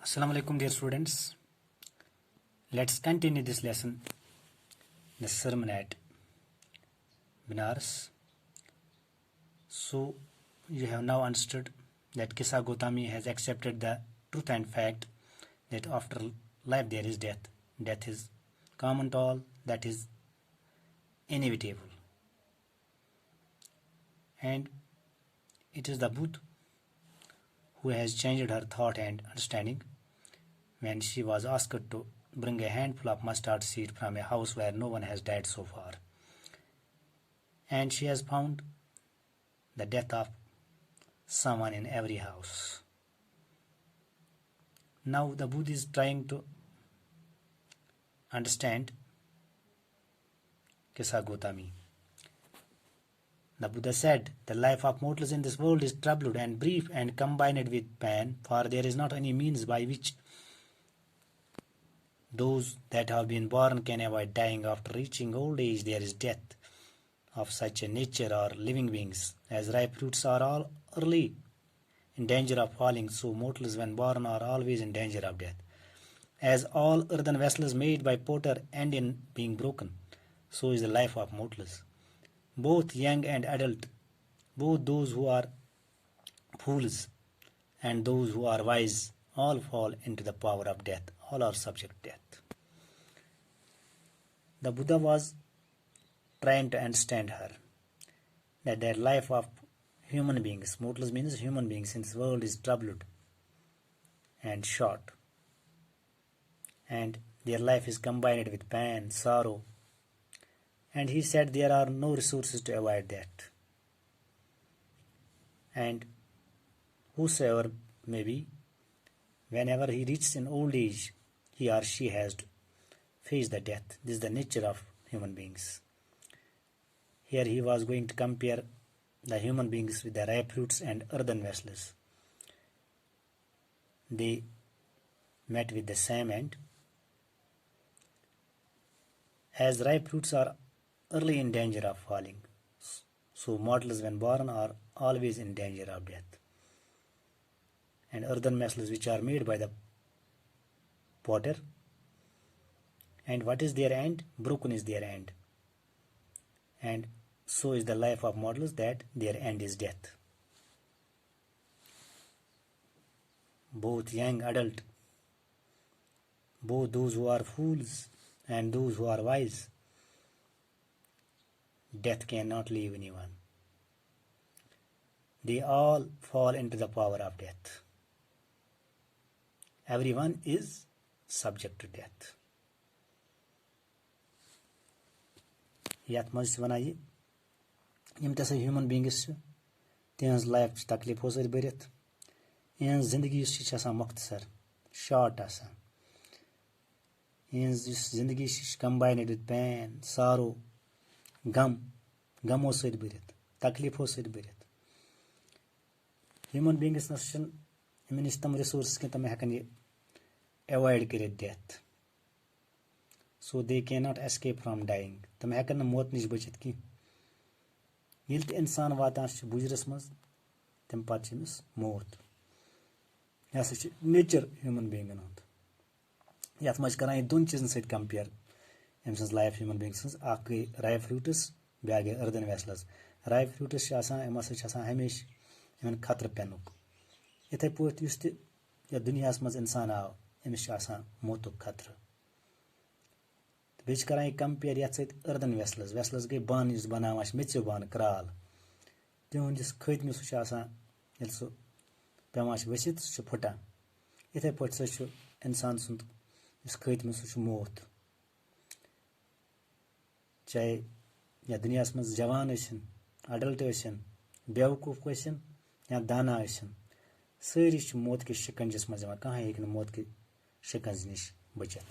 Assalamu alaikum, dear students. Let's continue this lesson, the sermon at Banaras. So, you have now understood that Kissa Gotami has accepted the truth and fact that after life there is death. Death is common to all, that is inevitable. And it is the Buddha who has changed her thought and understanding when she was asked to bring a handful of mustard seed from a house where no one has died so far. And she has found the death of someone in every house. Now the Buddha is trying to understand Kissa Gotami. The Buddha said, the life of mortals in this world is troubled and brief and combined with pain, for there is not any means by which those that have been born can avoid dying. After reaching old age, there is death of such a nature or living beings. As ripe fruits are all early in danger of falling, so mortals when born are always in danger of death. As all earthen vessels made by potter end in being broken, so is the life of mortals. Both young and adult, both those who are fools and those who are wise, all fall into the power of death. All are subject to death. The Buddha was trying to understand her, that the life of human beings, mortals means human beings in this world, is troubled and short, and their life is combined with pain, sorrow, and he said there are no resources to avoid that. And whosoever may be, whenever he reaches in old age, he or she has to face the death. This is the nature of human beings. Here he was going to compare the human beings with the ripe fruits and earthen vessels. They met with the same end. As ripe fruits are early in danger of falling, so mortals when born are always in danger of death. And earthen vessels which are made by the potter, and what is their end? Broken is their end. And so is the life of mortals, that their end is death. Both young, adult, both those who are fools and those who are wise, death cannot leave anyone. They all fall into the power of death. Everyone is subject to death. Yat maz vanaye yim tasa human beings tens life taklifo sar berit in zindagi shi asan mukhtasar, short asan. In zindagi shi combined with pain, sorrow, gamo sar berit, taklifo sar berit. Human beings nashan iministam resources ke tame hakan avoid kare death. So they cannot escape from dying. Tame hakan mot nish bachit ki. Yilt insan watan sh bujras maz tem pachimis mot. Yasa nature human being anot. Yat maj karan don chizn sait compare. Emsans life human beings sans akhe ripe fruits beage earthen vessels. Ripe fruits asan emas asan hamish eman khatra penuk. Ithe pot yusti ya dunyas maz insan aav emis asan motuk khatra. Beach karan compare yat sait earthen vessels ge ban is banawash mechu ban kral. Tyon jis khait me su asan elso pemash vesit su phuta. Ithe pot su insan sund is khait me su mot. Chahe ya dunyas maz jawan asin, adult asin, बेवकूफ question या दाना आसन सारी मौत के शिकंजस मज कहाँ एक मौत के शिकंज निश बचत.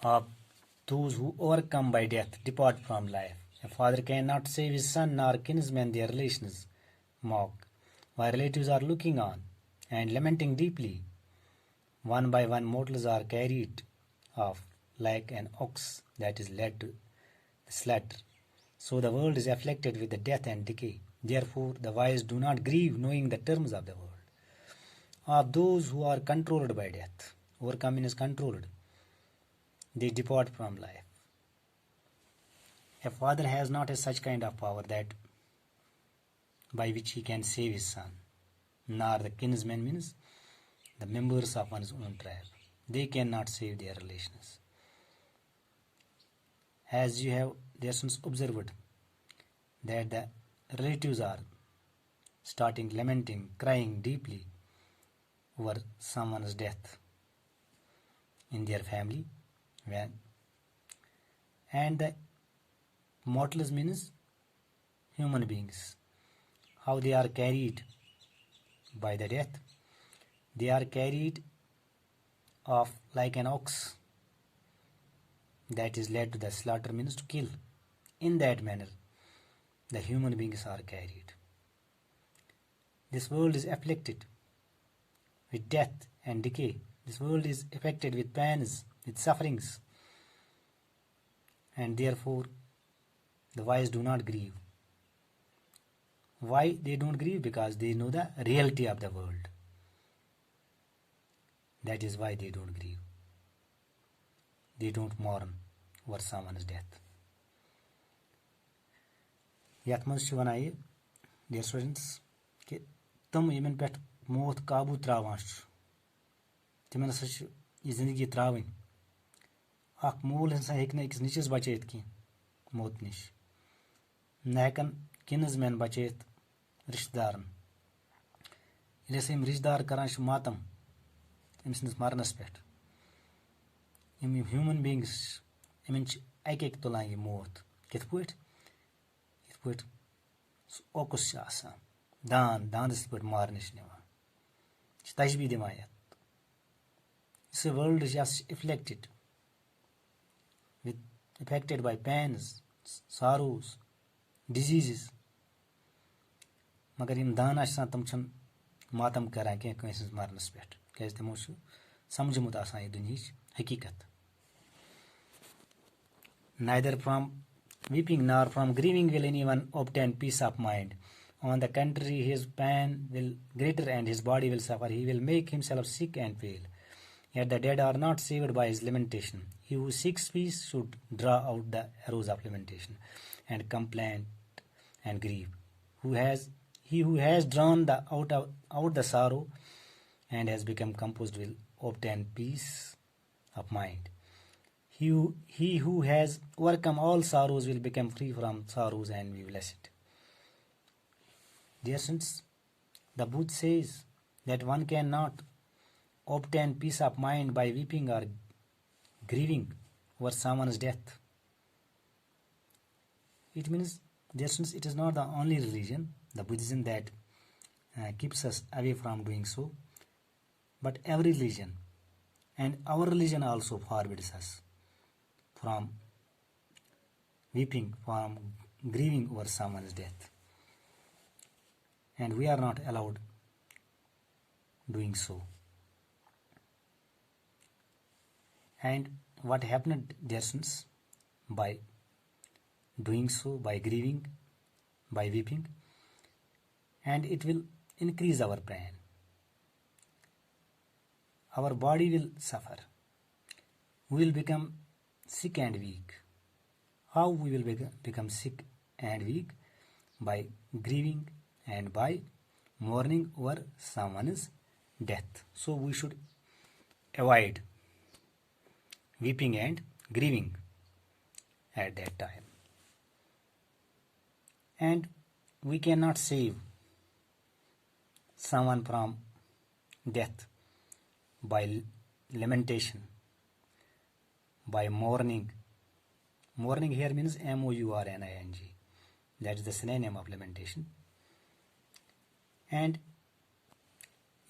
Of those who overcome by death depart from life. A father cannot save his son, nor kinsmen their relations mock, while relatives are looking on and lamenting deeply. One by one mortals are carried off like an ox that is led to the slaughter. So the world is afflicted with the death and decay. Therefore, the wise do not grieve knowing the terms of the world. Of those who are controlled by death, overcome means controlled, they depart from life. A father has not a such kind of power that by which he can save his son, nor the kinsmen means the members of one's own tribe. They cannot save their relations. As you have lessons observed that the relatives are starting lamenting, crying deeply over someone's death in their family, and the mortals means human beings, how they are carried by the death. They are carried off like an ox that is led to the slaughter means to kill. In that manner, the human beings are carried. This world is afflicted with death and decay. This world is affected with pains, with sufferings. And therefore, the wise do not grieve. Why they don't grieve? Because they know the reality of the world. That is why they don't grieve. They don't mourn over someone's death. یَتھ منٛز چھُ وَنان یہِ dear students کہِ تِم یِمن پٮ۪ٹھ موت قابوٗ تراوان چھُ تِمن ہسا چھُ یہِ زندگی تراوٕنۍ. اکھ مول ہسا ہیٚکہِ نہٕ أکِس نیٚچوِس بچٲیِتھ کینٛہہ موت نِش, نہ ہٮ۪کن کِنز مین بچٲیِتھ رِشتہٕ دارن. ییٚلہِ ہسا یِم رِشتہٕ دار کران چھِ ماتم أمۍ سٕنٛدِس مرنس پٮ۪ٹھ, یِم ہیوٗمن بیٖنگٕس یِمن چھِ اکہِ اکہِ تُلان یہِ موت. کِتھ پٲٹھۍ؟ یِتھ پٲٹھۍ سُہ اوکُس چھُ آسان داندس پٲٹھۍ مارنہٕ چھِ نِوان. یہِ چھِ تجبیٖح دِوان یتھ. یُس یہِ ورلڈ چھِ یہِ ہسا چھِ affected by pains, sorrows, diseases. مگر یِم دانا چھِ آسان تِم چھِنہٕ ماتم کران کینٛہہ کٲنٛسہِ ہٕنٛدِس مرنس پٮ۪ٹھ, کیازِ تِمو چھُ سمجھمُت آسان یہِ دُنیہٕچ حقیٖقت. Neither from weeping nor from grieving will anyone obtain peace of mind. On the contrary, his pain will greater and his body will suffer. He will make himself sick and pale. Yet the dead are not saved by his lamentation. He who seeks peace should draw out the arrows of lamentation and complaint and grief. He who has drawn out the sorrow and has become composed will obtain peace of mind. He who has overcome all sorrows will become free from sorrows and be blessed. Dear students, the Buddha says that one cannot obtain peace of mind by weeping or grieving over someone's death. It means, dear students, it is not the only religion, the Buddhism, that keeps us away from doing so, but every religion, and our religion also forbids us from weeping, from grieving over someone's death. And we are not allowed doing so. And what happened, dear students, by doing so, by grieving, by weeping, and it will increase our pain. Our body will suffer. We will become sick and weak. How we will become sick and weak? By grieving and by mourning over someone's death. So we should avoid weeping and grieving at that time. And we cannot save someone from death by lamentation, by mourning. Mourning here means mourning. That is the synonym of lamentation. And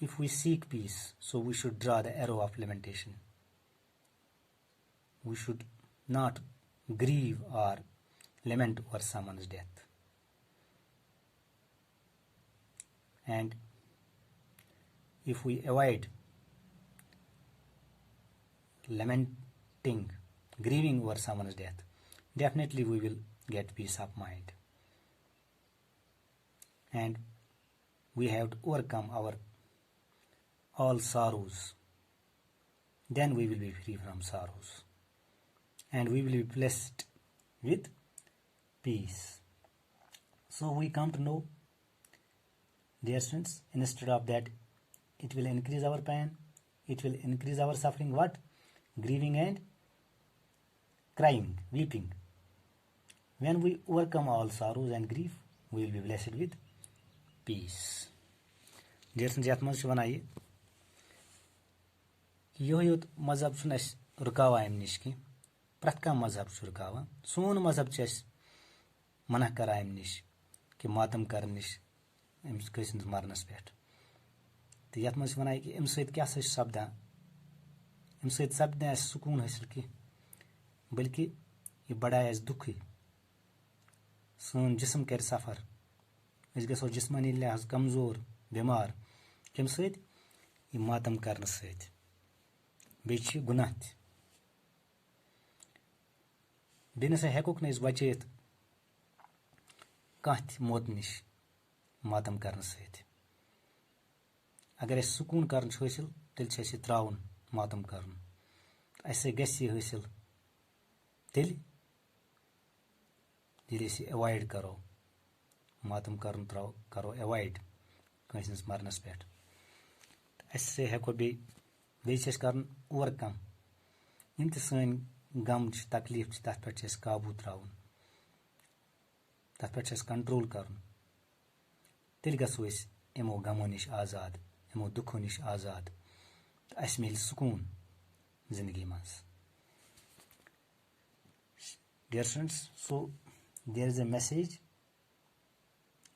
if we seek peace, so we should draw the arrow of lamentation. We should not grieve or lament over someone's death. And if we avoid lamenting, grieving over someone's death, definitely we will get peace of mind. and we have to overcome our all sorrows. Then we will be free from sorrows and we will be blessed with peace. So we come to know, dear students, instead of that, it will increase our pain, it will increase our suffering. What? Grieving and crying, weeping. When we overcome all sorrows and grief, we will be blessed with peace. Dear students, यात मंज वनान यह यही योत मजहब छुन अस रुकावान अमि निश कह प्रथ कह मजहब रुकावान सोन मजहब मना करान अमि निश कि मातम कर निश अमिस कसिंद मरनस पे तो ये मज वनान कि अमि सत क्या सपदान अमि सत सपद न सुकून हासिल कह बल्कि यह बढ़ाए अस दुख सोन जिस्म कर सफर अस गो जिस्मानी लिहाज कमजोर बीमार कम सत मातम कर सत बे गुनाह बे नसा हेकोक न बचित कह मौत निश मातम कर सत अगर अस सुकून कर हासिल तेल त्राउन मातम कर अस गि हासिल तेल एवॉइड करो मातम कर करो एवॉइड कंस मरनस पे अस हेको बे कर ओवरकम यम सन गम तकलीफ तथ पे काबू त्राउन तथ पे कंट्रोल कर तेल गो यमो गमो निश आजाद यमो दुखों निश आजाद तो अस मिल सुकून जिंदगी मज Dear students, so there is a message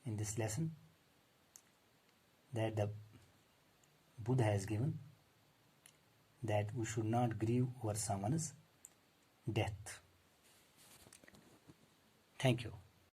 in this lesson that the Buddha has given, that we should not grieve over someone's death. Thank you.